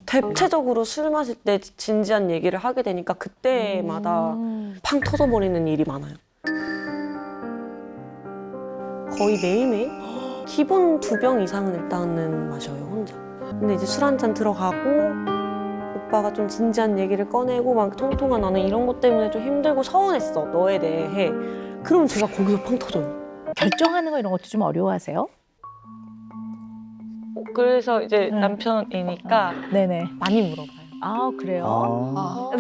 대체적으로 술 마실 때 진지한 얘기를 하게 되니까 그때마다 팡 터져버리는 일이 많아요. 거의 매일매일? 기본 2병 이상은 일단은 마셔요, 혼자. 근데 이제 술 한 잔 들어가고 오빠가 좀 진지한 얘기를 꺼내고 막 통통아 나는 이런 것 때문에 좀 힘들고 서운했어, 너에 대해. 그러면 제가 거기서 팡 터져요. 결정하는 거 이런 것도 좀 어려워하세요? 그래서 이제 남편이니까 네네. 많이 물어봐요. 아 그래요? 아.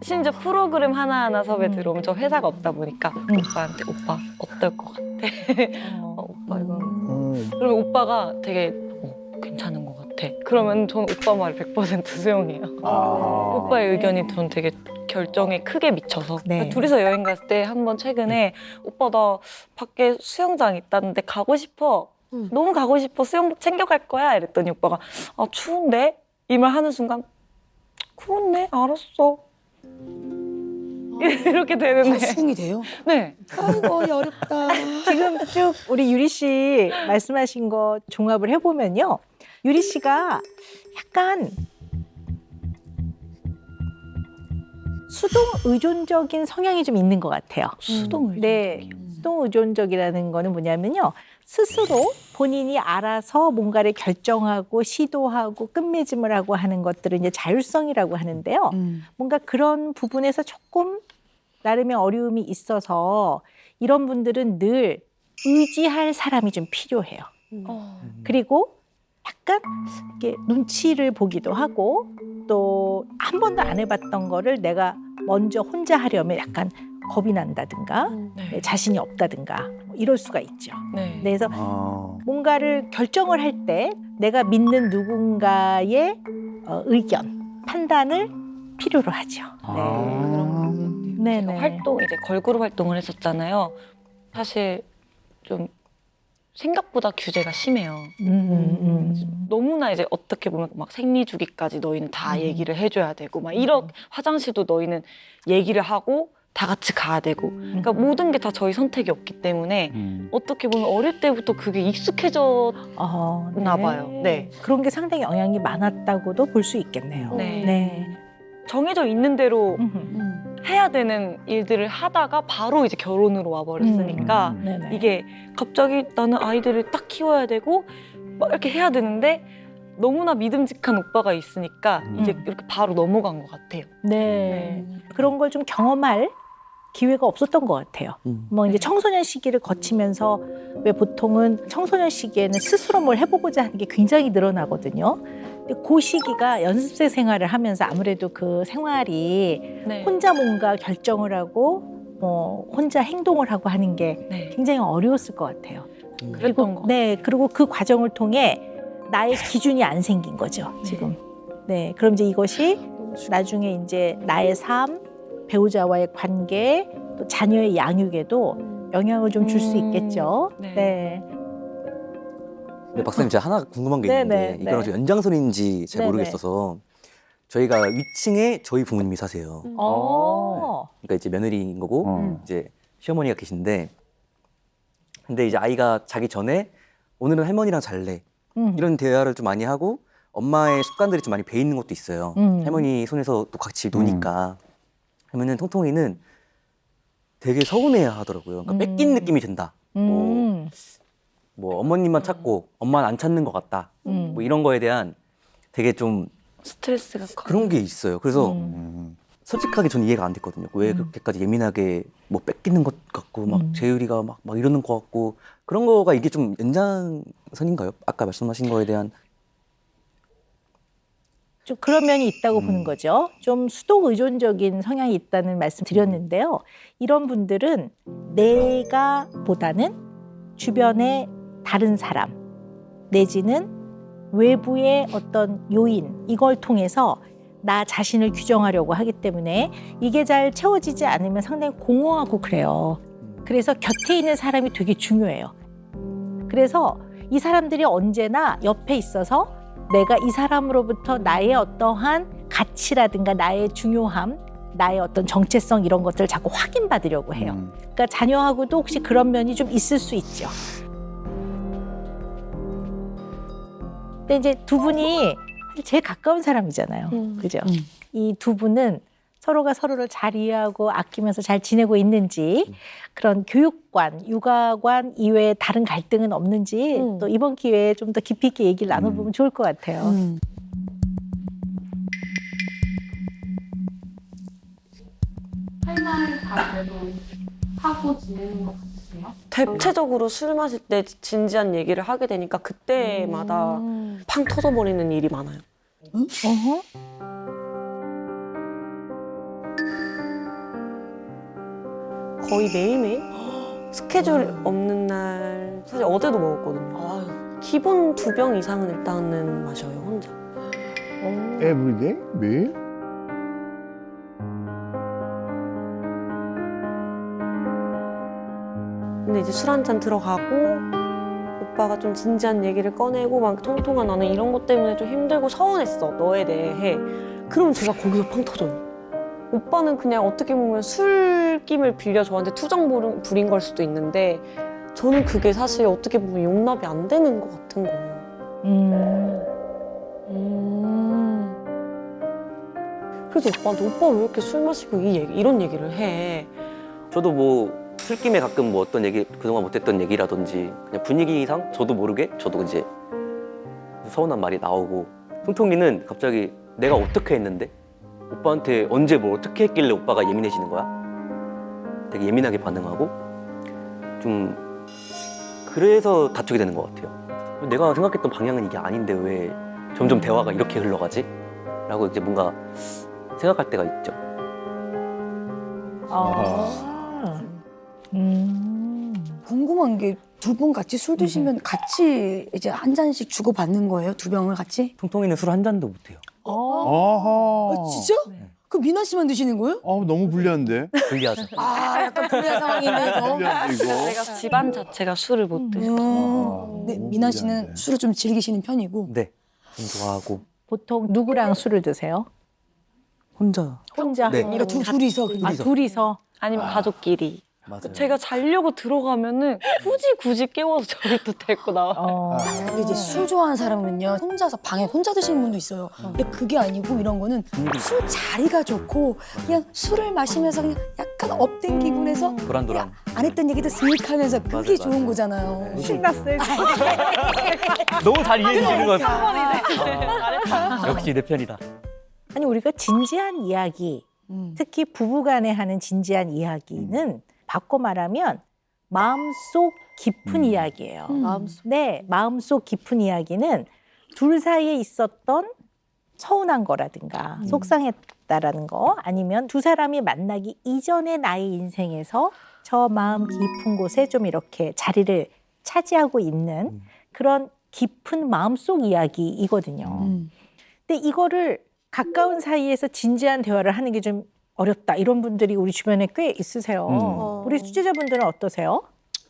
심지어 프로그램 하나하나 섭외 들어오면 저 회사가 없다 보니까 오빠한테 오빠 어떨 것 같아? 오빠 이거 그러면 오빠가 되게 괜찮은 것 같아. 그러면 저는 오빠 말 100% 수용해요. 오빠의 의견이 전 되게 결정에 크게 미쳐서 네. 둘이서 여행 갔을 때 한 번 최근에 오빠 나 밖에 수영장 있다는데 가고 싶어. 너무 가고 싶어. 수영복 챙겨갈 거야. 이랬더니 오빠가 아 추운데? 이 말 하는 순간 그렇네 알았어. 이렇게 되는데 수긍이 돼요? 네. 아이고 어렵다. 지금 쭉 우리 유리 씨 말씀하신 거 종합을 해보면요. 유리 씨가 약간 수동 의존적인 성향이 좀 있는 것 같아요. 수동을 네, 수동 의존적이라는 거는 뭐냐면요. 스스로 본인이 알아서 뭔가를 결정하고 시도하고 끝맺음을 하고 하는 것들은 이제 자율성이라고 하는데요. 뭔가 그런 부분에서 조금 나름의 어려움이 있어서 이런 분들은 늘 의지할 사람이 좀 필요해요. 그리고 약간 이렇게 눈치를 보기도 하고 또 한 번도 안 해봤던 거를 내가 먼저 혼자 하려면 약간 겁이 난다든가 네. 자신이 없다든가 뭐 이럴 수가 있죠. 네. 그래서 뭔가를 결정을 할 때 내가 믿는 누군가의 의견, 판단을 필요로 하죠. 네. 제가 활동 이제 걸그룹 활동을 했었잖아요. 사실 좀 생각보다 규제가 심해요. 너무나 이제 어떻게 보면 막 생리주기까지 너희는 다 얘기를 해줘야 되고 막 이런 화장실도 너희는 얘기를 하고 다 같이 가야 되고 그러니까 모든 게 다 저희 선택이 없기 때문에 어떻게 보면 어릴 때부터 그게 익숙해졌나 봐요. 네. 그런 게 상당히 영향이 많았다고도 볼 수 있겠네요. 네. 정해져 있는 대로 해야 되는 일들을 하다가 바로 이제 결혼으로 와버렸으니까 네네. 이게 갑자기 나는 아이들을 딱 키워야 되고 막 이렇게 해야 되는데 너무나 믿음직한 오빠가 있으니까 이제 이렇게 바로 넘어간 것 같아요. 네. 그런 걸 좀 경험할 기회가 없었던 것 같아요. 뭐 이제 청소년 시기를 거치면서 왜 보통은 청소년 시기에는 스스로 뭘 해보고자 하는 게 굉장히 늘어나거든요. 근데 그 시기가 연습생 생활을 하면서 아무래도 그 생활이 네. 혼자 뭔가 결정을 하고 뭐 혼자 행동을 하고 하는 게 네. 굉장히 어려웠을 것 같아요. 그랬던 거. 네, 그리고 그 과정을 통해 나의 기준이 안 생긴 거죠, 지금. 네, 그럼 이제 이것이 나중에 이제 나의 삶, 배우자와의 관계, 또 자녀의 양육에도 영향을 좀 줄 수 있겠죠. 네. 네. 네, 박사님 제가 하나 궁금한 게 네네, 있는데 네. 이거는 좀 연장선인지 잘 네네. 모르겠어서 저희가 위층에 저희 부모님이 사세요. 그러니까 이제 며느리인 거고 이제 시어머니가 계신데 근데 이제 아이가 자기 전에 오늘은 할머니랑 잘래 이런 대화를 좀 많이 하고 엄마의 습관들이 좀 많이 배어 있는 것도 있어요. 할머니 손에서 또 같이 노니까 그러면은 통통이는 되게 서운해 하더라고요. 그러니까 뺏긴 느낌이 든다. 뭐 어머님만 찾고 엄마는 안 찾는 것 같다. 뭐 이런 거에 대한 되게 좀 스트레스가 커. 그런 게 있어요. 그래서 솔직하게 저는 이해가 안 됐거든요. 왜 그렇게까지 예민하게 뭐 뺏기는 것 같고 막 재율이가 막 이러는 것 같고 그런 거가 이게 좀 연장선인가요? 아까 말씀하신 거에 대한 좀 그런 면이 있다고 보는 거죠. 좀 수동 의존적인 성향이 있다는 말씀 드렸는데요. 이런 분들은 내가 보다는 주변의 다른 사람 내지는 외부의 어떤 요인 이걸 통해서 나 자신을 규정하려고 하기 때문에 이게 잘 채워지지 않으면 상당히 공허하고 그래요. 그래서 곁에 있는 사람이 되게 중요해요. 그래서 이 사람들이 언제나 옆에 있어서 내가 이 사람으로부터 나의 어떠한 가치라든가 나의 중요함, 나의 어떤 정체성 이런 것들을 자꾸 확인받으려고 해요. 그러니까 자녀하고도 혹시 그런 면이 좀 있을 수 있죠. 근데 이제 두 분이 제일 가까운 사람이잖아요. 그죠? 이 두 분은 서로가 서로를 잘 이해하고 아끼면서 잘 지내고 있는지 그런 교육관, 육아관 이외에 다른 갈등은 없는지 또 이번 기회에 좀 더 깊이 있게 얘기를 나눠보면 좋을 것 같아요. 할 말 다 그래도 하고 지내는 것 같으세요? 대체적으로 술 마실 때 진지한 얘기를 하게 되니까 그때마다 팡 터져버리는 일이 많아요. 어허. 거의 매일매일 스케줄 없는 날 사실 어제도 먹었거든요. 기본 2병 이상은 일단은 마셔요 혼자. 에브리데이? 매일? 근데 이제 술 한 잔 들어가고 오빠가 좀 진지한 얘기를 꺼내고 막 통통아 나는 이런 것 때문에 좀 힘들고 서운했어 너에 대해. 그럼 제가 거기서 팡 터져요. 오빠는 그냥 어떻게 보면 술김을 빌려 저한테 투정 부린 걸 수도 있는데 저는 그게 사실 어떻게 보면 용납이 안 되는 것 같은 거예요. 그래서 오빠한테 오빠 왜 이렇게 술 마시고 이런 얘기를 해. 저도 뭐 술김에 가끔 뭐 어떤 얘기 그동안 못했던 얘기라든지 그냥 분위기상 저도 모르게 저도 이제 서운한 말이 나오고 통통이는 갑자기 내가 어떻게 했는데 오빠한테 언제 뭘 어떻게 했길래 오빠가 예민해지는 거야? 되게 예민하게 반응하고 좀 그래서 다투게 되는 것 같아요. 내가 생각했던 방향은 이게 아닌데 왜 점점 대화가 이렇게 흘러가지? 라고 이제 뭔가 생각할 때가 있죠. 궁금한 게 두 분 같이 술 드시면 같이 이제 한 잔씩 주고 받는 거예요? 2병을 같이? 통통이는 술 한 잔도 못해요. 아하. 진짜? 그 미나 씨만 드시는 거예요? 너무 불리한데? 불리하죠. 약간 불리한 상황이네 이거. 불리한데 이거? 제가 집안 자체가 술을 못 드셔. 네, 미나 씨는 술을 좀 즐기시는 편이고. 네, 좀 좋아하고 보통 누구랑 술을 드세요? 혼자. 혼자? 네. 그러니까 둘이서. 아, 둘이서? 아니면 가족끼리. 맞아요. 제가 자려고 들어가면은 굳이 깨워서 저를 또 데리고 나와. 근데 이제 술 좋아하는 사람은요 혼자서 방에 혼자 드시는 분도 있어요. 근데 그게 아니고 이런 거는 술 자리가 좋고 그냥 술을 마시면서 그냥 약간 업된 기분에서 도란도란. 안 했던 얘기도 쓱 하면서 그게 맞아요, 좋은 맞아요. 거잖아요. 신났어요. 너무 잘 이해해 주시는 것 같아요. 역시 내 편이다. 아니 우리가 진지한 이야기, 특히 부부간에 하는 진지한 이야기는 바꿔 말하면 마음속 깊은 이야기예요. 네, 마음속 깊은 이야기는 둘 사이에 있었던 서운한 거라든가 속상했다라는 거 아니면 두 사람이 만나기 이전의 나의 인생에서 저 마음 깊은 곳에 좀 이렇게 자리를 차지하고 있는 그런 깊은 마음속 이야기이거든요. 근데 이거를 가까운 사이에서 진지한 대화를 하는 게 좀 어렵다. 이런 분들이 우리 주변에 꽤 있으세요. 우리 수제자분들은 어떠세요?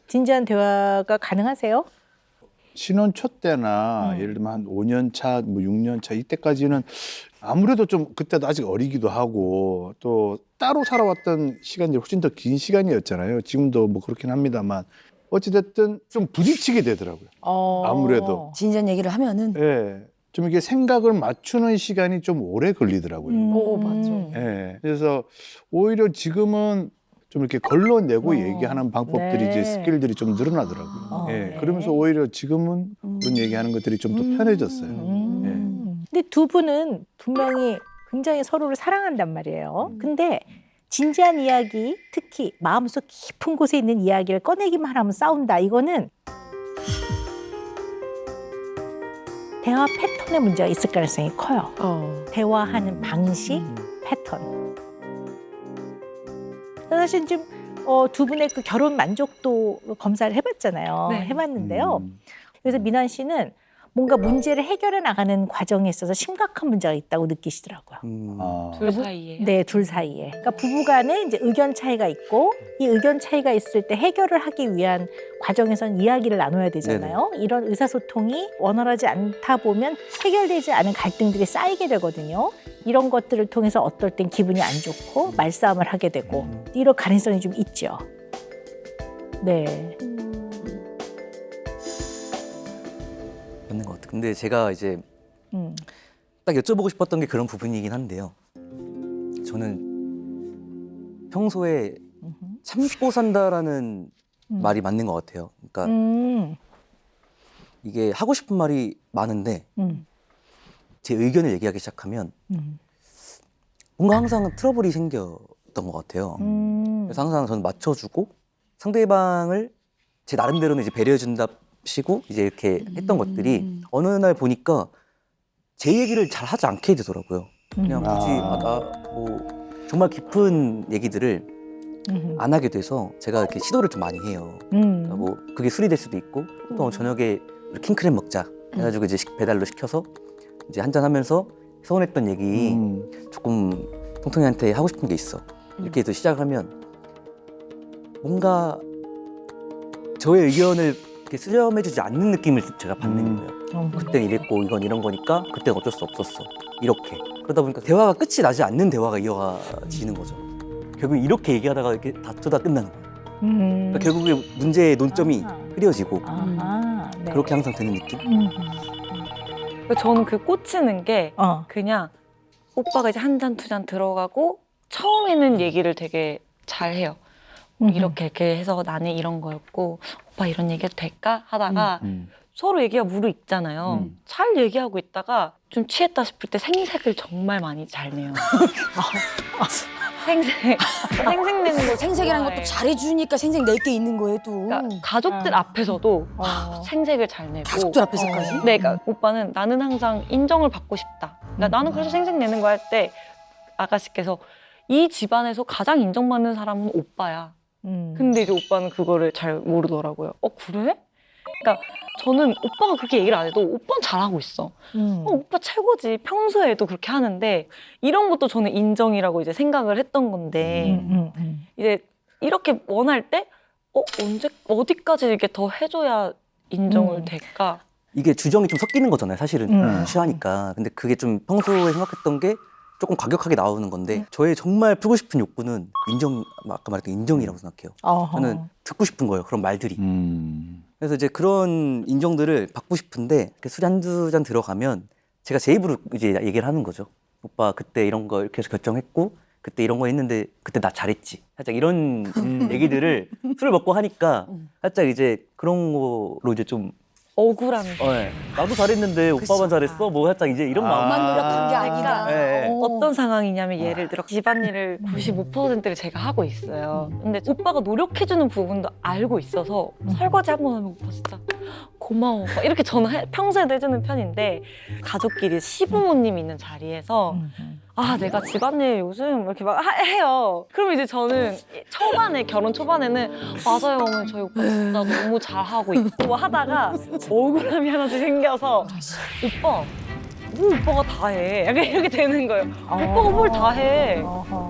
진지한 대화가 가능하세요? 신혼 초 때나 예를 들면 한 5년 차, 뭐 6년 차 이때까지는 아무래도 좀 그때도 아직 어리기도 하고 또 따로 살아왔던 시간이 훨씬 더 긴 시간이었잖아요. 지금도 뭐 그렇긴 합니다만 어찌됐든 좀 부딪히게 되더라고요. 아무래도. 진지한 얘기를 하면은 예. 좀 이게 생각을 맞추는 시간이 좀 오래 걸리더라고요. 맞아. 예. 그래서 오히려 지금은 좀 이렇게 걸러내고 얘기하는 방법들이 네. 이제 스킬들이 좀 늘어나더라고요. 예. 네. 그러면서 오히려 지금은 그런 얘기하는 것들이 좀 더 편해졌어요. 근데 두 분은 분명히 굉장히 서로를 사랑한단 말이에요. 근데 진지한 이야기, 특히 마음속 깊은 곳에 있는 이야기를 꺼내기만 하면 싸운다. 이거는 대화 패턴에 문제가 있을 가능성이 커요. 대화하는 방식, 패턴. 사실 지금 두 분의 그 결혼 만족도 검사를 해봤잖아요. 네. 해봤는데요. 그래서 민환 씨는 뭔가 문제를 해결해 나가는 과정에 있어서 심각한 문제가 있다고 느끼시더라고요. 둘 사이에. 네, 둘 사이에. 그러니까 부부간에 이제 의견 차이가 있고 이 의견 차이가 있을 때 해결을 하기 위한 과정에서는 이야기를 나눠야 되잖아요. 이런 의사소통이 원활하지 않다 보면 해결되지 않은 갈등들이 쌓이게 되거든요. 이런 것들을 통해서 어떨 땐 기분이 안 좋고 말싸움을 하게 되고 이런 가능성이 좀 있죠. 네. 맞는 것 같아요. 근데 제가 이제 음. 딱 여쭤보고 싶었던 게 그런 부분이긴 한데요. 저는 평소에 참고 산다라는 말이 맞는 것 같아요. 그러니까 이게 하고 싶은 말이 많은데 제 의견을 얘기하기 시작하면 뭔가 항상 트러블이 생겼던 것 같아요. 그래서 항상 저는 맞춰주고 상대방을 제 나름대로는 이제 배려해준답시고 이제 이렇게 했던 것들이 어느 날 보니까 제 얘기를 잘 하지 않게 되더라고요. 그냥 굳이 나 뭐 정말 깊은 얘기들을 안 하게 돼서 제가 이렇게 시도를 좀 많이 해요. 그러니까 뭐 그게 술이 될 수도 있고 또 저녁에 우리 킹크랩 먹자 해가지고 이제 배달로 시켜서 이제 한잔 하면서 서운했던 얘기 조금 통통이한테 하고 싶은 게 있어. 이렇게 해서 시작을 하면 뭔가 저의 의견을 이렇게 수렴해주지 않는 느낌을 제가 받는 거예요. 그땐 이랬고 이건 이런 거니까 그땐 어쩔 수 없었어. 이렇게. 그러다 보니까 대화가 끝이 나지 않는 대화가 이어지는 거죠. 결국 이렇게 얘기하다가 이렇게 다투다 끝나는 거예요. 그러니까 결국에 문제의 논점이 흐려지고 네. 그렇게 항상 되는 느낌? 저는 그 꽂히는 게 그냥 오빠가 이제 한 잔, 두 잔 들어가고 처음에는 얘기를 되게 잘해요. 이렇게 해서 나는 이런 거였고 오빠 이런 얘기해도 될까? 하다가 서로 얘기가 무르익잖아요. 잘 얘기하고 있다가 좀 취했다 싶을 때 생색을 정말 많이 잘 내요. 생색내는 거 생색이라는 좋아해. 것도 잘해주니까 생색 낼 게 있는 거예요 또. 그러니까 가족들 앞에서도 생색을 잘 내고 가족들 앞에서까지? 네, 그러니까 오빠는 나는 항상 인정을 받고 싶다. 그러니까 나는 그래서 생색 내는 거 할 때 아가씨께서 이 집안에서 가장 인정받는 사람은 오빠야. 근데 이제 오빠는 그거를 잘 모르더라고요. 그래? 그러니까 저는 오빠가 그렇게 얘기를 안 해도 오빠는 잘하고 있어. 오빠 최고지. 평소에도 그렇게 하는데 이런 것도 저는 인정이라고 이제 생각을 했던 건데 이제 이렇게 원할 때 언제 어디까지 이렇게 더 해줘야 인정을 될까? 이게 주정이 좀 섞이는 거잖아요, 사실은. 취하니까. 근데 그게 좀 평소에 생각했던 게 조금 과격하게 나오는 건데 저의 정말 풀고 싶은 욕구는 아까 말했던 인정이라고 생각해요. 저는 듣고 싶은 거예요, 그런 말들이. 그래서 이제 그런 인정들을 받고 싶은데 술이 한두 잔 들어가면 제가 제 입으로 이제 얘기를 하는 거죠. 오빠 그때 이런 거 이렇게 해서 결정했고 그때 이런 거 했는데 그때 나 잘했지. 살짝 이런 얘기들을 술을 먹고 하니까 살짝 이제 그런 거로 이제 좀 억울함. 네. 나도 잘했는데 오빠만 잘했어? 뭐 살짝 이제 이런 마음. 만 노력한 게 아니라. 네. 어떤 상황이냐면 예를 들어 집안일을 95%를 제가 하고 있어요. 근데 오빠가 노력해주는 부분도 알고 있어서 설거지 한 번 하면 오빠 진짜 고마워. 막 이렇게 저는 평소에도 해주는 편인데 가족끼리 시부모님이 있는 자리에서 내가 집안일 요즘 이렇게 막 해요. 그럼 이제 저는 결혼 초반에는 맞아요 어머니 저희 오빠 진짜 너무 잘하고 있고 하다가 억울함이 하나씩 생겨서 오빠 오빠가 다 해. 약간 이렇게 되는 거예요. 오빠가 뭘 다 해.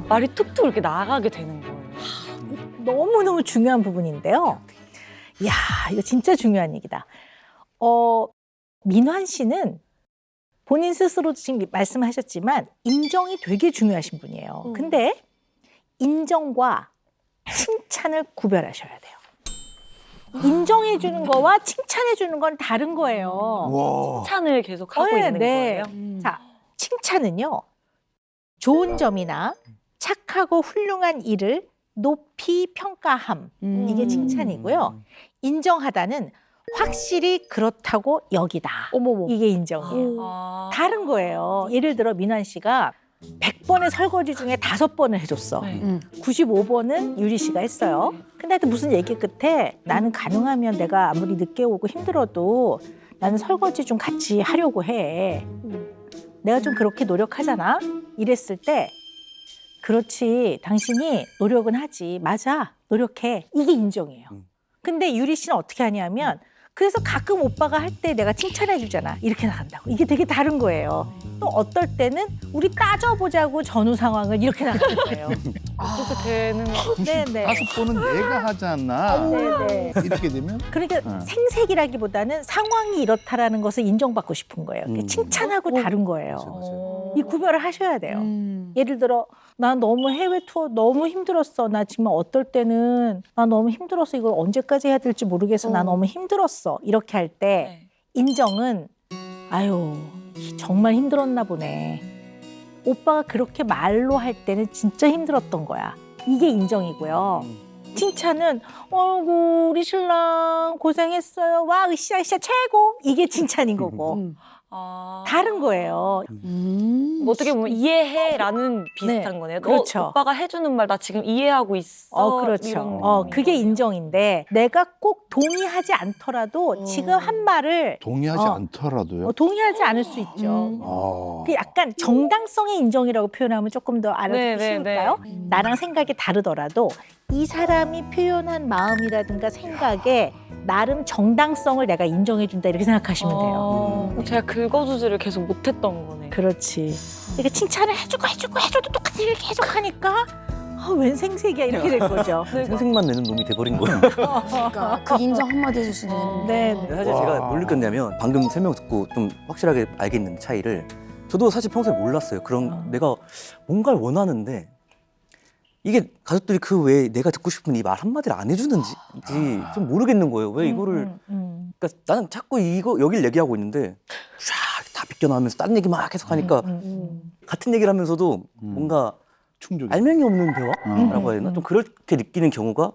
말이 툭툭 이렇게 나가게 되는 거예요. 너무너무 중요한 부분인데요. 이야, 이거 진짜 중요한 얘기다. 민환 씨는 본인 스스로도 지금 말씀하셨지만 인정이 되게 중요하신 분이에요. 근데 인정과 칭찬을 구별하셔야 돼요. 인정해주는 거와 칭찬해주는 건 다른 거예요. 와. 칭찬을 계속 하고 있는 거예요. 자, 칭찬은요. 좋은 점이나 착하고 훌륭한 일을 높이 평가함. 이게 칭찬이고요. 인정하다는 확실히 그렇다고 여기다. 어머머. 이게 인정이에요. 다른 거예요. 예를 들어 민환 씨가 100번의 설거지 중에 5번을 해줬어. 네. 95번은 유리 씨가 했어요. 근데 하여튼 무슨 얘기 끝에 나는 가능하면 내가 아무리 늦게 오고 힘들어도 나는 설거지 좀 같이 하려고 해. 내가 좀 그렇게 노력하잖아. 이랬을 때 그렇지 당신이 노력은 하지. 맞아. 노력해. 이게 인정이에요. 근데 유리 씨는 어떻게 하냐면 그래서 가끔 오빠가 할 때 내가 칭찬해 주잖아. 이렇게 나간다고. 이게 되게 다른 거예요. 또 어떨 때는 우리 따져보자고 전후 상황을 이렇게 나가는 거예요. 그렇게 되는 거. 네네. 5번은 내가 하잖아. 네네. 이렇게 되면 그러니까 생색이라기보다는 상황이 이렇다라는 것을 인정받고 싶은 거예요. 칭찬하고 다른 거예요. 맞아요. 이 구별을 하셔야 돼요. 예를 들어 나 너무 해외 투어 너무 힘들었어. 나 정말 어떨 때는 나 너무 힘들어서 이걸 언제까지 해야 될지 모르겠어. 나 너무 힘들었어. 이렇게 할 때 네. 인정은 아유 정말 힘들었나 보네. 오빠가 그렇게 말로 할 때는 진짜 힘들었던 거야. 이게 인정이고요. 칭찬은 어이구 우리 신랑 고생했어요. 와 으쌰으쌰 최고. 이게 칭찬인 거고. 아. 다른 거예요. 뭐 어떻게 보면 이해해라는 비슷한 거네요. 그렇죠. 너 오빠가 해주는 말 나 지금 이해하고 있어. 그렇죠. 이런 그게 느낌이에요. 인정인데 내가 꼭 동의하지 않더라도 지금 한 말을 동의하지 어. 않더라도요. 동의하지 않을 수 있죠. 아. 그 약간 정당성의 인정이라고 표현하면 조금 더 알아듣기 네, 네, 쉬울까요? 나랑 생각이 다르더라도 이 사람이 표현한 마음이라든가 생각에 나름 정당성을 내가 인정해준다 이렇게 생각하시면 돼요. 제가 긁어주지를 계속 못했던 거네. 그렇지. 그러니까 칭찬을 해줘도 똑같이 이렇게 계속 하니까 웬 생색이야 이렇게 된 거죠. 생색만 내는 놈이 돼버린 거예요. 그러니까 그 인정 한마디 해줄 수 있는. 네. 사실 제가 뭘 느꼈냐면 방금 설명 듣고 좀 확실하게 알겠는 차이를 저도 사실 평소에 몰랐어요. 그런 내가 뭔가를 원하는데 이게 가족들이 그 외에 내가 듣고 싶은 이 말 한마디를 안 해주는지 좀 모르겠는 거예요. 왜 이거를 그러니까 나는 자꾸 이거 여길 얘기하고 있는데 쫙 다 비껴나오면서 다른 얘기 막 계속 하니까 같은 얘기를 하면서도 뭔가 충족이. 알맹이 없는 대화라고 해야 되나? 좀 그렇게 느끼는 경우가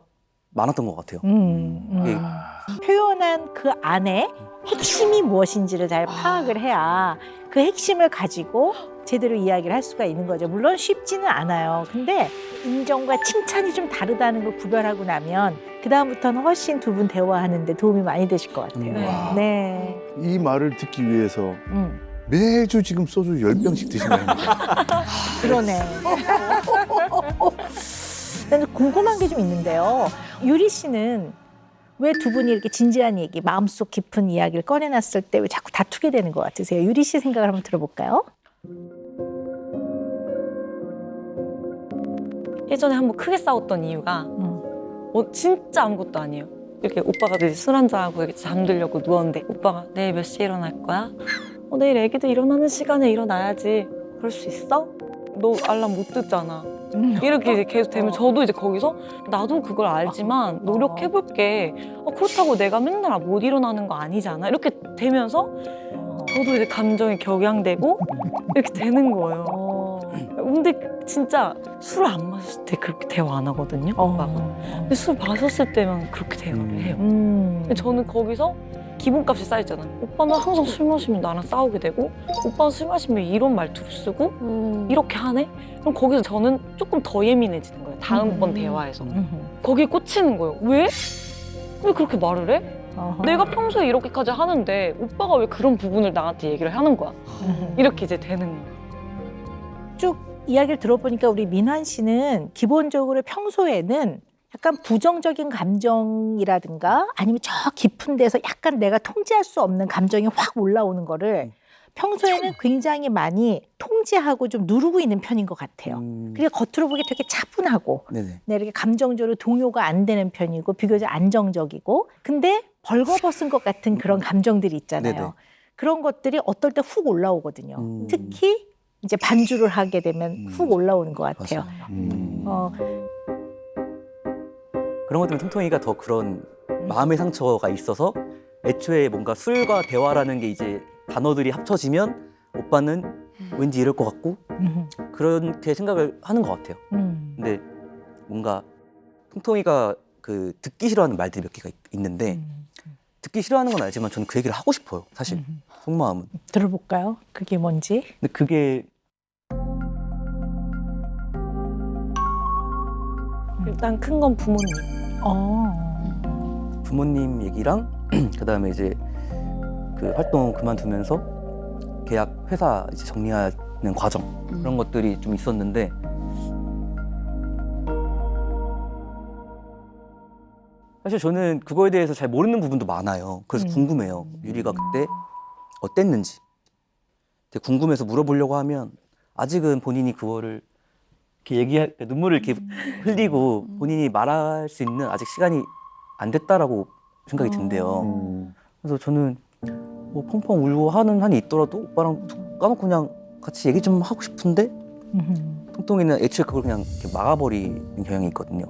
많았던 것 같아요. 이게 표현한 그 안에 핵심이 무엇인지를 잘 파악을 해야 그 핵심을 가지고 제대로 이야기를 할 수가 있는 거죠. 물론 쉽지는 않아요. 근데 인정과 칭찬이 좀 다르다는 걸 구별하고 나면 그다음부터는 훨씬 두 분 대화하는데 도움이 많이 되실 것 같아요. 네. 이 말을 듣기 위해서 음. 매주 지금 소주 10병씩 드신다는 거예요. 그러네. 근데 궁금한 게 좀 있는데요. 유리 씨는 왜 두 분이 이렇게 진지한 얘기, 마음속 깊은 이야기를 꺼내놨을 때 왜 자꾸 다투게 되는 것 같으세요? 유리 씨 생각을 한번 들어볼까요? 예전에 한번 크게 싸웠던 이유가 진짜 아무것도 아니에요. 이렇게 오빠가 이제 술 한잔하고 이렇게 잠들려고 누웠는데 오빠가 내일 몇 시에 일어날 거야? 내일 애기들 일어나는 시간에 일어나야지. 그럴 수 있어? 너 알람 못 듣잖아. 이렇게 이제 계속 되면 저도 이제 거기서 나도 그걸 알지만 노력해볼게. 그렇다고 내가 맨날 못 일어나는 거 아니잖아. 이렇게 되면서 저도 이제 감정이 격양되고 이렇게 되는 거예요. 근데 진짜 술 안 마셨을 때 그렇게 대화 안 하거든요, 오빠가. 근데 술 마셨을 때만 그렇게 대화를 해요. 근데 저는 거기서 기분값이 쌓이잖아요. 오빠는 항상 술 마시면 나랑 싸우게 되고 오빠는 술 마시면 이런 말투를 쓰고 이렇게 하네? 그럼 거기서 저는 조금 더 예민해지는 거예요. 다음번 대화에서. 거기에 꽂히는 거예요. 왜? 왜 그렇게 말을 해? 내가 평소에 이렇게까지 하는데 오빠가 왜 그런 부분을 나한테 얘기를 하는 거야? 이렇게 이제 되는 거예요. 쭉 이야기를 들어보니까 우리 민환 씨는 기본적으로 평소에는 약간 부정적인 감정이라든가 아니면 저 깊은 데서 약간 내가 통제할 수 없는 감정이 확 올라오는 거를 평소에는 굉장히 많이 통제하고 좀 누르고 있는 편인 것 같아요. 그게 겉으로 보기 되게 차분하고 네네. 네, 이렇게 감정적으로 동요가 안 되는 편이고 비교적 안정적이고 근데 벌거벗은 것 같은 그런 감정들이 있잖아요. 네네. 그런 것들이 어떨 때 훅 올라오거든요. 특히 이제 반주를 하게 되면 훅 올라오는 것 같아요. 그런 것 때문에 통통이가 더 그런 마음의 상처가 있어서 애초에 뭔가 술과 대화라는 게 이제 단어들이 합쳐지면 오빠는 왠지 이럴 것 같고 그렇게 생각을 하는 것 같아요. 근데 뭔가 통통이가 그 듣기 싫어하는 말들이 몇 개가 있는데 듣기 싫어하는 건 알지만 저는 그 얘기를 하고 싶어요. 사실 속마음은. 들어볼까요? 그게 뭔지? 근데 그게 일단 큰 건 부모님. 부모님 얘기랑 그다음에 이제 그 활동 그만두면서 계약 회사 이제 정리하는 과정 그런 것들이 좀 있었는데 사실 저는 그거에 대해서 잘 모르는 부분도 많아요. 그래서 궁금해요. 유리가 그때 어땠는지. 되게 궁금해서 물어보려고 하면 아직은 본인이 그거를 이렇게 얘기할 눈물을 이렇게 흘리고 본인이 말할 수 있는 아직 시간이 안 됐다라고 생각이 든대요. 그래서 저는 뭐 펑펑 울고 하는 한이 있더라도 오빠랑 툭 까놓고 그냥 같이 얘기 좀 하고 싶은데 통통이는 애초에 그걸 그냥 이렇게 막아버리는 경향이 있거든요.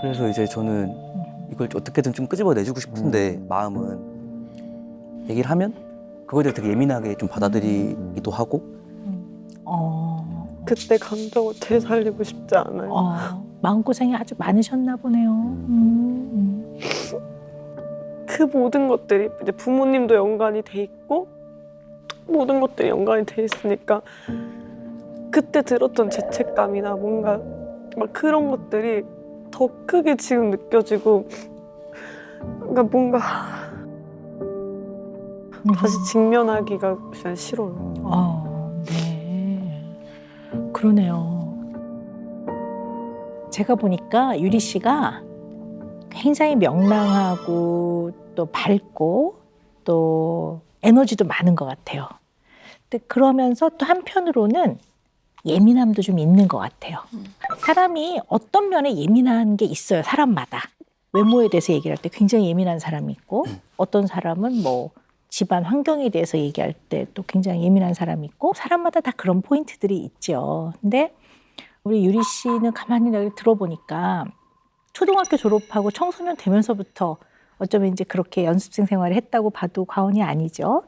그래서 이제 저는 이걸 어떻게든 좀 끄집어내주고 싶은데 마음은 얘기를 하면 그거에 대해 되게 예민하게 좀 받아들이기도 하고 그때 감정을 되살리고 싶지 않아요. 마음고생이 아주 많으셨나 보네요. 그 모든 것들이 이제 부모님도 연관이 돼 있고 모든 것들이 연관이 돼 있으니까 그때 들었던 죄책감이나 뭔가 막 그런 것들이 더 크게 지금 느껴지고 그러니까 뭔가 다시 직면하기가 그냥 싫어요. 네. 그러네요. 제가 보니까 유리 씨가 굉장히 명랑하고 또 밝고 또 에너지도 많은 것 같아요. 근데 그러면서 또 한편으로는 예민함도 좀 있는 것 같아요. 사람이 어떤 면에 예민한 게 있어요, 사람마다. 외모에 대해서 얘기를 할 때 굉장히 예민한 사람이 있고 어떤 사람은 뭐 집안 환경에 대해서 얘기할 때 또 굉장히 예민한 사람이 있고 사람마다 다 그런 포인트들이 있죠. 근데 우리 유리 씨는 가만히 들어보니까 초등학교 졸업하고 청소년 되면서부터 어쩌면 이제 그렇게 연습생 생활을 했다고 봐도 과언이 아니죠.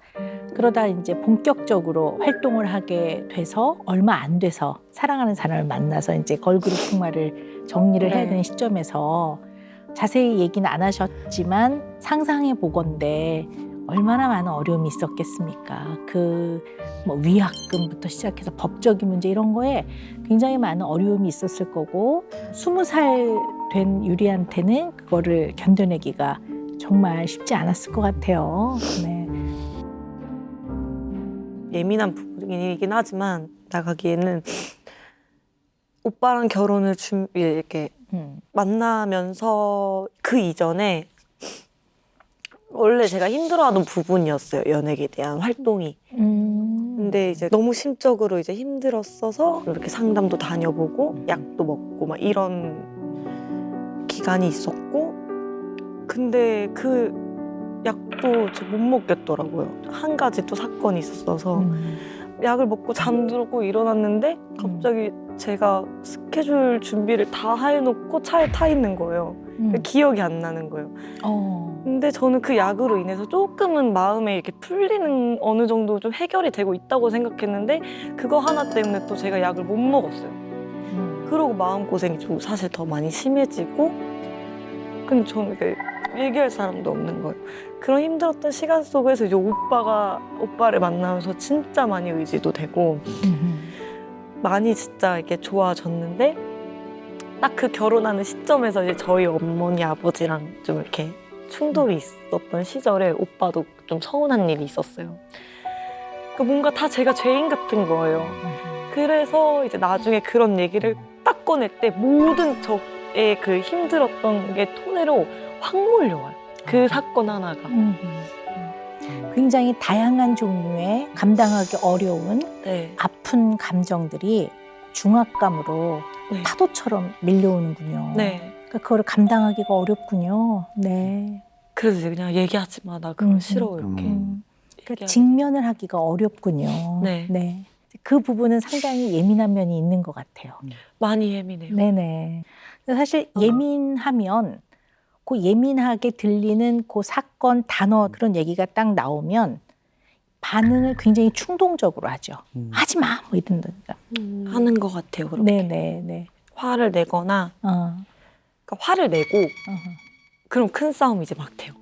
그러다 이제 본격적으로 활동을 하게 돼서 얼마 안 돼서 사랑하는 사람을 만나서 이제 걸그룹 생활을 정리를 해야 되는 시점에서 자세히 얘기는 안 하셨지만 상상해 보건대 얼마나 많은 어려움이 있었겠습니까? 그 뭐 위약금부터 시작해서 법적인 문제 이런 거에 굉장히 많은 어려움이 있었을 거고 20살 된 유리한테는 그거를 견뎌내기가 정말 쉽지 않았을 것 같아요. 네. 예민한 부분이긴 하지만 나가기에는 오빠랑 결혼을 이렇게 만나면서 그 이전에 원래 제가 힘들어하던 부분이었어요. 연예계에 대한 활동이. 근데 이제 너무 심적으로 이제 힘들었어서 이렇게 상담도 다녀보고 약도 먹고 막 이런 기간이 있었고 근데 그 약도 못 먹겠더라고요. 한 가지 또 사건이 있었어서 약을 먹고 잠들고 일어났는데 갑자기 제가 스케줄 준비를 다 해놓고 차에 타 있는 거예요. 기억이 안 나는 거예요. 근데 저는 그 약으로 인해서 조금은 마음에 이렇게 풀리는 어느 정도 좀 해결이 되고 있다고 생각했는데 그거 하나 때문에 또 제가 약을 못 먹었어요. 그러고 마음고생이 좀 사실 더 많이 심해지고 근데 저는 이렇게 얘기할 사람도 없는 거예요. 그런 힘들었던 시간 속에서 이제 오빠를 만나면서 진짜 많이 의지도 되고 많이 진짜 이렇게 좋아졌는데 딱 그 결혼하는 시점에서 이제 저희 어머니 아버지랑 좀 이렇게 충돌이 있었던 시절에 오빠도 좀 서운한 일이 있었어요. 그러니까 뭔가 다 제가 죄인 같은 거예요. 그래서 이제 나중에 그런 얘기를 딱 꺼낼 때 모든 저의 그 힘들었던 게 토대로 확 몰려와요. 그 사건 하나가. 굉장히 다양한 종류의 감당하기 어려운 네. 아픈 감정들이 중압감으로 네. 파도처럼 밀려오는군요. 네. 그러니까 그거를 감당하기가 어렵군요. 네. 그래서 이제 그냥 얘기하지 마. 나 그거 싫어. 이렇게. 그러니까 직면을 하기가 어렵군요. 네. 그 부분은 상당히 예민한 면이 있는 것 같아요. 많이 예민해요. 네네. 사실 예민하면 그 예민하게 들리는 그 사건, 단어 그런 얘기가 딱 나오면 반응을 굉장히 충동적으로 하죠. 하지 마! 뭐 이런다든가. 하는 것 같아요. 그렇게. 네네네. 화를 내거나 그러니까 화를 내고 그럼 큰 싸움이 이제 막 돼요.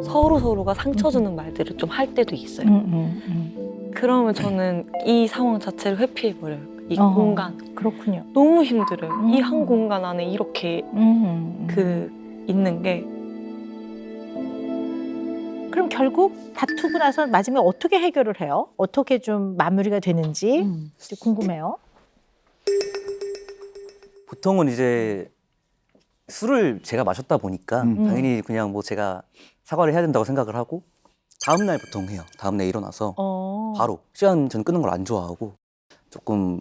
서로가 상처 주는 말들을 좀 할 때도 있어요. 그러면 저는 이 상황 자체를 회피해버려요. 이 공간. 그렇군요. 너무 힘들어요. 이 한 공간 안에 이렇게 있는 게. 그럼 결국 다투고 나서 마지막에 어떻게 해결을 해요? 어떻게 좀 마무리가 되는지 궁금해요. 보통은 이제 술을 제가 마셨다 보니까 당연히 그냥 뭐 제가 사과를 해야 된다고 생각을 하고 다음 날 보통 해요. 다음 날 일어나서 바로 시간 전 끄는 걸 안 좋아하고 조금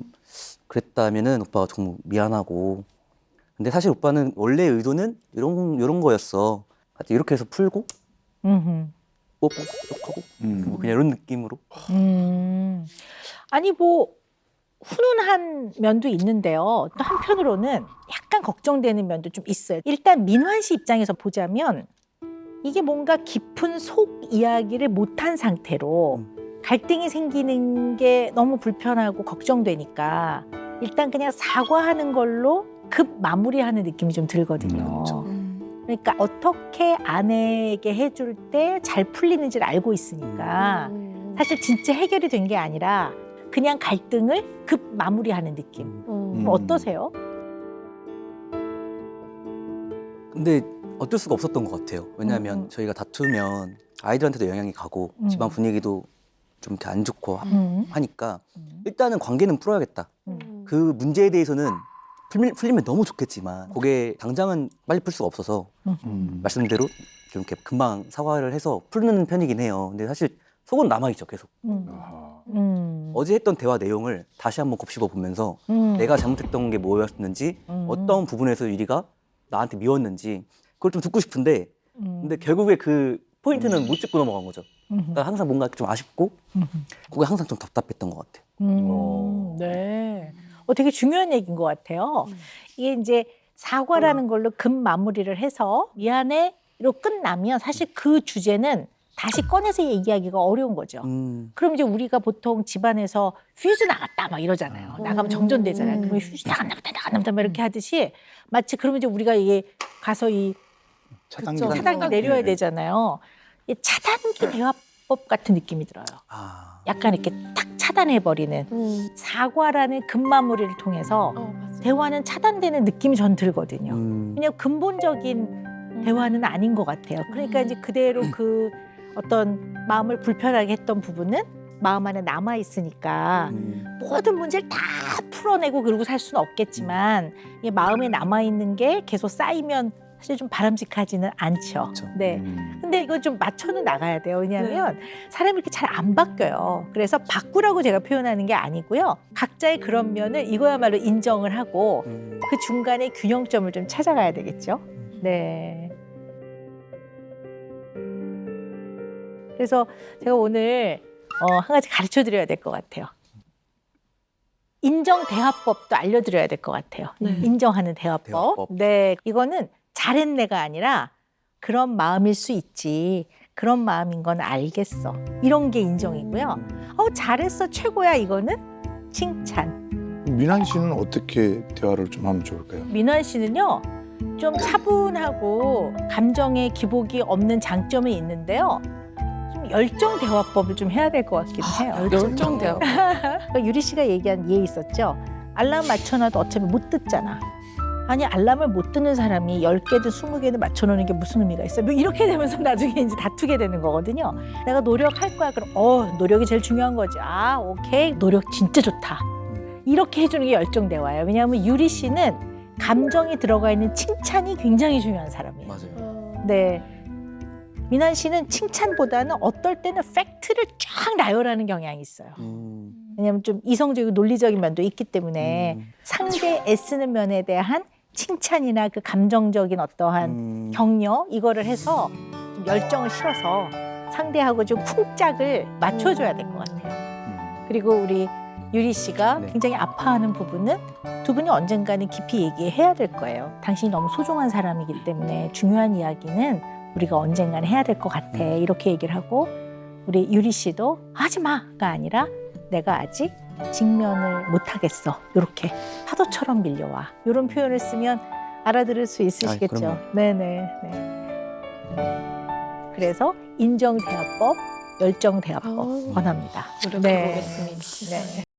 그랬다면은 오빠가 정말 미안하고 근데 사실 오빠는 원래 의도는 이런 거였어. 이렇게 해서 풀고 뽀뽀하고 뭐 그냥 이런 느낌으로. 아니 뭐 훈훈한 면도 있는데요. 또 한편으로는 약간 걱정되는 면도 좀 있어요. 일단 민환 씨 입장에서 보자면 이게 뭔가 깊은 속 이야기를 못한 상태로 갈등이 생기는 게 너무 불편하고 걱정되니까 일단 그냥 사과하는 걸로 급 마무리하는 느낌이 좀 들거든요. 그렇죠. 그러니까 어떻게 아내에게 해줄 때 잘 풀리는지를 알고 있으니까 사실 진짜 해결이 된 게 아니라 그냥 갈등을 급 마무리하는 느낌. 어떠세요? 근데 어쩔 수가 없었던 것 같아요. 왜냐하면 저희가 다투면 아이들한테도 영향이 가고 집안 분위기도 좀 이렇게 안 좋고 하니까 일단은 관계는 풀어야겠다. 그 문제에 대해서는 풀리면 너무 좋겠지만 그게 당장은 빨리 풀 수가 없어서 말씀대로 좀 이렇게 금방 사과를 해서 푸는 편이긴 해요. 근데 사실 속은 남아있죠, 계속. 아하. 어제 했던 대화 내용을 다시 한번 곱씹어 보면서 내가 잘못했던 게 뭐였는지 어떤 부분에서 유리가 나한테 미웠는지 그걸 좀 듣고 싶은데 근데 결국에 그 포인트는 못 짚고 넘어간 거죠. 그러니까 항상 뭔가 좀 아쉽고 그게 항상 좀 답답했던 것 같아요. 네. 되게 중요한 얘기인 것 같아요. 이게 이제 사과라는 걸로 급 마무리를 해서 미안해로 끝나면 사실 그 주제는 다시 꺼내서 얘기하기가 어려운 거죠. 그럼 이제 우리가 보통 집안에서 퓨즈 나갔다 막 이러잖아요. 나가면 정전되잖아요. 그러면 퓨즈 나갔나 보다 막 이렇게 하듯이 마치 그러면 이제 우리가 이게 가서 이 차단기 내려야 되잖아요. 이 차단기 대화법 같은 느낌이 들어요. 약간 이렇게 탁 차단해버리는 사과라는 급마무리를 통해서 대화는 차단되는 느낌이 전 들거든요. 왜냐하면 근본적인 대화는 아닌 것 같아요. 그러니까 이제 그대로 그 어떤 마음을 불편하게 했던 부분은 마음 안에 남아 있으니까 모든 문제를 다 풀어내고 그러고 살 수는 없겠지만 이 마음에 남아 있는 게 계속 쌓이면 사실 좀 바람직하지는 않죠. 그렇죠. 네. 근데 이거 좀 맞춰는 나가야 돼요. 왜냐하면 사람이 이렇게 잘 안 바뀌어요. 그래서 바꾸라고 제가 표현하는 게 아니고요. 각자의 그런 면을 이거야말로 인정을 하고 그 중간에 균형점을 좀 찾아가야 되겠죠. 네. 그래서 제가 오늘 한 가지 가르쳐 드려야 될 것 같아요. 인정 대화법도 알려드려야 될 것 같아요. 인정하는 대화법. 네, 이거는 잘했네가 아니라 그런 마음일 수 있지. 그런 마음인 건 알겠어. 이런 게 인정이고요. 잘했어, 최고야. 이거는 칭찬. 민환 씨는 어떻게 대화를 좀 하면 좋을까요? 민환 씨는요, 좀 차분하고 감정의 기복이 없는 장점이 있는데요. 좀 열정 대화법을 좀 해야 될 것 같긴 해요. 열정 대화. 그러니까 유리 씨가 얘기한 예 있었죠. 알람 맞춰놔도 어차피 못 듣잖아. 아니 알람을 못 듣는 사람이 10개든 20개든 맞춰놓는 게 무슨 의미가 있어요. 뭐 이렇게 되면서 나중에 이제 다투게 되는 거거든요. 내가 노력할 거야. 그럼 노력이 제일 중요한 거지. 오케이. 노력 진짜 좋다. 이렇게 해주는 게 열정 대화예요. 왜냐하면 유리 씨는 감정이 들어가 있는 칭찬이 굉장히 중요한 사람이에요. 맞아요. 네. 민환 씨는 칭찬보다는 어떨 때는 팩트를 쫙 나열하는 경향이 있어요. 왜냐하면 좀 이성적이고 논리적인 면도 있기 때문에 상대 애쓰는 면에 대한 칭찬이나 그 감정적인 어떠한 격려 이거를 해서 좀 열정을 실어서 상대하고 좀 쿵짝을 맞춰줘야 될 것 같아요. 그리고 우리 유리 씨가 네. 굉장히 아파하는 부분은 두 분이 언젠가는 깊이 얘기해야 될 거예요. 당신이 너무 소중한 사람이기 때문에 중요한 이야기는 우리가 언젠가는 해야 될 것 같아. 이렇게 얘기를 하고 우리 유리 씨도 하지 마가 아니라 내가 아직 직면을 못 하겠어. 이렇게 파도처럼 밀려와. 이런 표현을 쓰면 알아들을 수 있으시겠죠. 그럼요. 네네. 그래서 인정 대화법, 열정 대화법 권합니다. 노력해보겠습니다. 네.